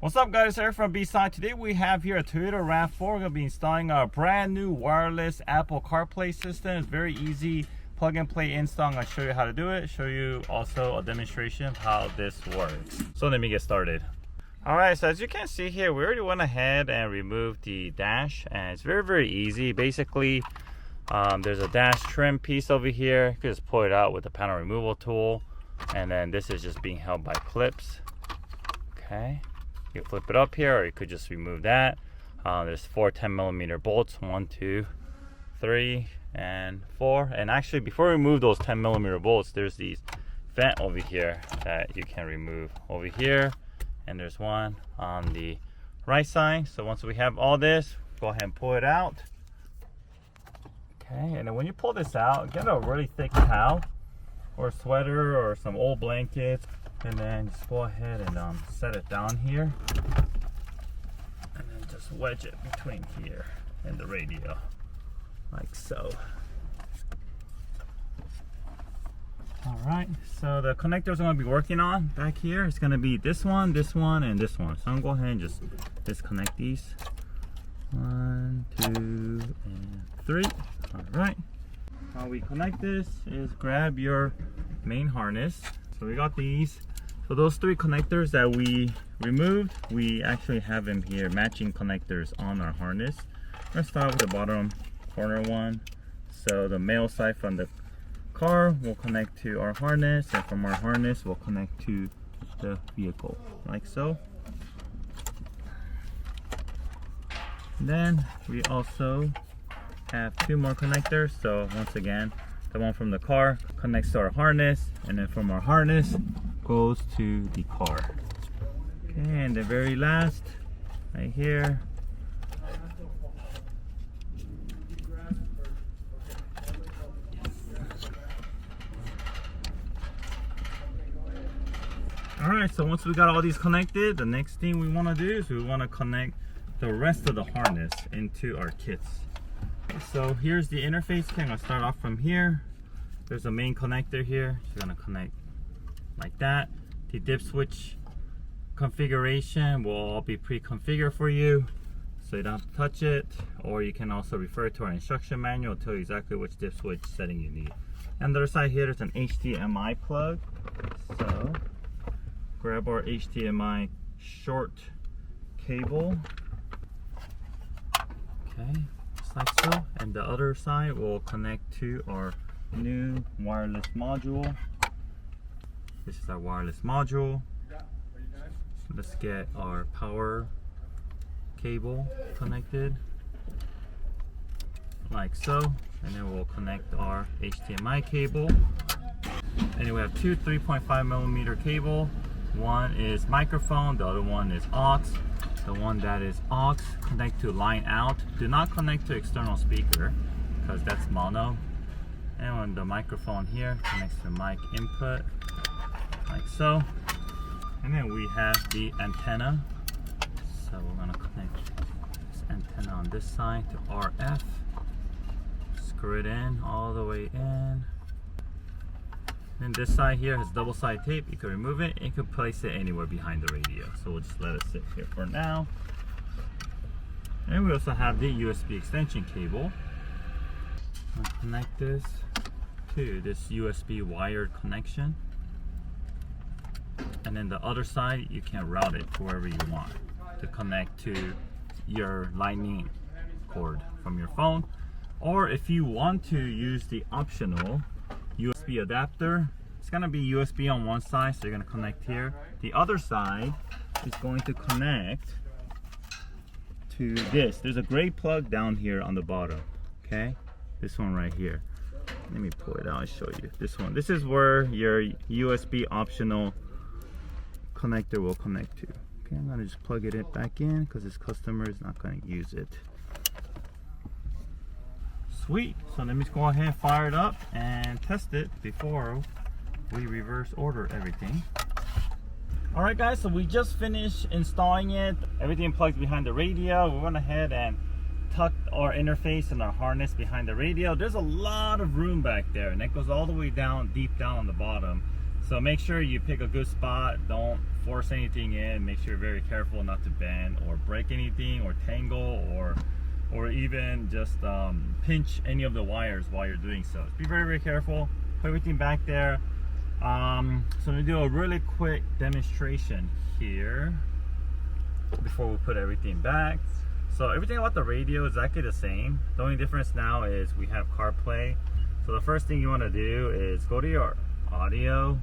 What's up guys, Eric from B-Side. Today we have here a Toyota RAV4. We're going to be installing a brand new wireless Apple CarPlay system. It's very easy plug and play install. I'm going to show you how to do it, show you also a demonstration of how this works. So let me get started. Alright, so as you can see here, we already went ahead and removed the dash, and it's very easy. Basically, there's a dash trim piece over here. You can just pull it out with the panel removal tool, and then this is just being held by clips. Okay. You flip it up here, or you could just remove that. There's 4 10mm bolts, 1, 2, 3, and 4. And actually, before we remove those 10mm bolts, there's these vent over here that you can remove over here, and there's one on the right side. So once we have all this, go ahead and pull it out. Okay, and then when you pull this out, get a really thick towel or sweater or some old blankets, and then just go ahead and set it down here, and then just wedge it between here and the radio, like so. Alright, so the connectors I'm going to be working on back here is going to be this one, and this one. So I'm going to go ahead and just disconnect these. 1, 2, and 3. Alright, how we connect this is grab your main harness. So we got these. So those 3 connectors that we removed, we actually have them here, matching connectors on our harness. Let's start with the bottom corner one. So the male side from the car will connect to our harness, and from our harness will connect to the vehicle, like so. Then we also have 2 more connectors. So once again, the one from the car connects to our harness, and then from our harness goes to the car. Okay, and the very last right here, alright, so once we got all these connected, the next thing we want to do is we want to connect the rest of the harness into our kits. So here's the interface. Okay, I'm going to start off from here. There's a main connector here. You're going to connect like that. The dip switch configuration will all be pre-configured for you, so you don't have to touch it, or you can also refer to our instruction manual to tell you exactly which dip switch setting you need. And the other side here, there's an HDMI plug. So grab our HDMI short cable. Okay, just like so. And the other side will connect to our new wireless module. This is our wireless module. So let's get our power cable connected, like so. And then we'll connect our HDMI cable. And then we have 2 3.5mm cable. One is microphone, the other one is aux. The one that is aux, connect to line out. Do not connect to external speaker, because that's mono. And on the microphone here connects to mic input, like so. And then we have the antenna. So we're going to connect this antenna on this side to RF. Screw it in all the way in. And this side here has double-sided tape. You can remove it, and you can place it anywhere behind the radio. So we'll just let it sit here for now. And we also have the USB extension cable. I'll connect this to this USB wired connection. And then the other side, you can route it to wherever you want to connect to your lightning cord from your phone. Or if you want to use the optional USB adapter, it's going to be USB on one side, so you're going to connect here. The other side is going to connect to this. There's a gray plug down here on the bottom. Okay, this one right here. Let me pull it out and show you. This one. This is where your USB optional connector will connect to. Okay, I'm going to just plug it back in because this customer is not going to use it. Sweet. So let me go ahead and fire it up and test it before we reverse order everything. Alright guys, so we just finished installing it. Everything plugged behind the radio. We went ahead and tucked our interface and our harness behind the radio. There's a lot of room back there, and that goes all the way down, deep down on the bottom. So make sure you pick a good spot. Don't force anything in. Make sure you're very careful not to bend or break anything or tangle or even just pinch any of the wires while you're doing so. Be very, very careful. Put everything back there. So I'm gonna do a really quick demonstration here before we put everything back. So everything about the radio is exactly the same. The only difference now is we have CarPlay. So the first thing you want to do is go to your audio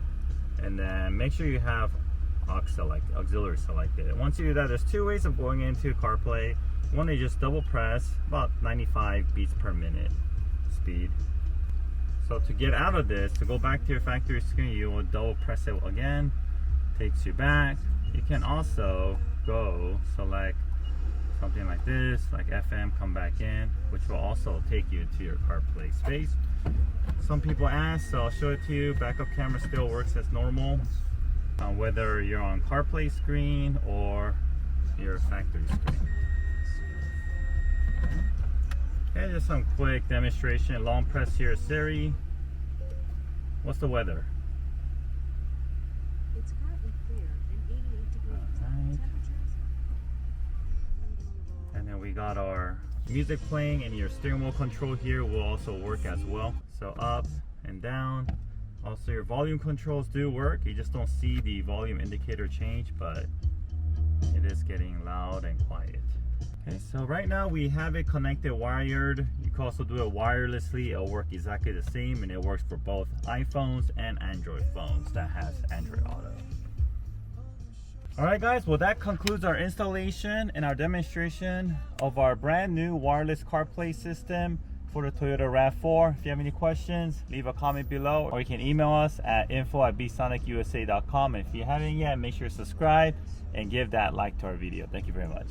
and then make sure you have auxiliary selected. And once you do that, there's two ways of going into CarPlay. One is just double press, about 95 beats per minute speed. So to get out of this, to go back to your factory screen, you will double press it again. Takes you back. You can also go select something like this, like FM, come back in, which will also take you to your CarPlay space. Some people ask, so I'll show it to you. Backup camera still works as normal, whether you're on CarPlay screen or your factory screen. Okay, just some quick demonstration. Long press here, Siri. What's the weather? It's currently clear and 88 degrees. Alright. Temperatures. And then we got our music playing, and your steering wheel control here will also work as well. So up and down. Also your volume controls do work. You just don't see the volume indicator change, but it is getting loud and quiet. Okay, so right now we have it connected wired. You can also do it wirelessly. It'll work exactly the same, and it works for both iPhones and Android phones that has Android Auto. Alright guys, well that concludes our installation and our demonstration of our brand new wireless CarPlay system for the Toyota RAV4. If you have any questions, leave a comment below, or you can email us at info@bsonicusa.com. And if you haven't yet, make sure to subscribe and give that like to our video. Thank you very much.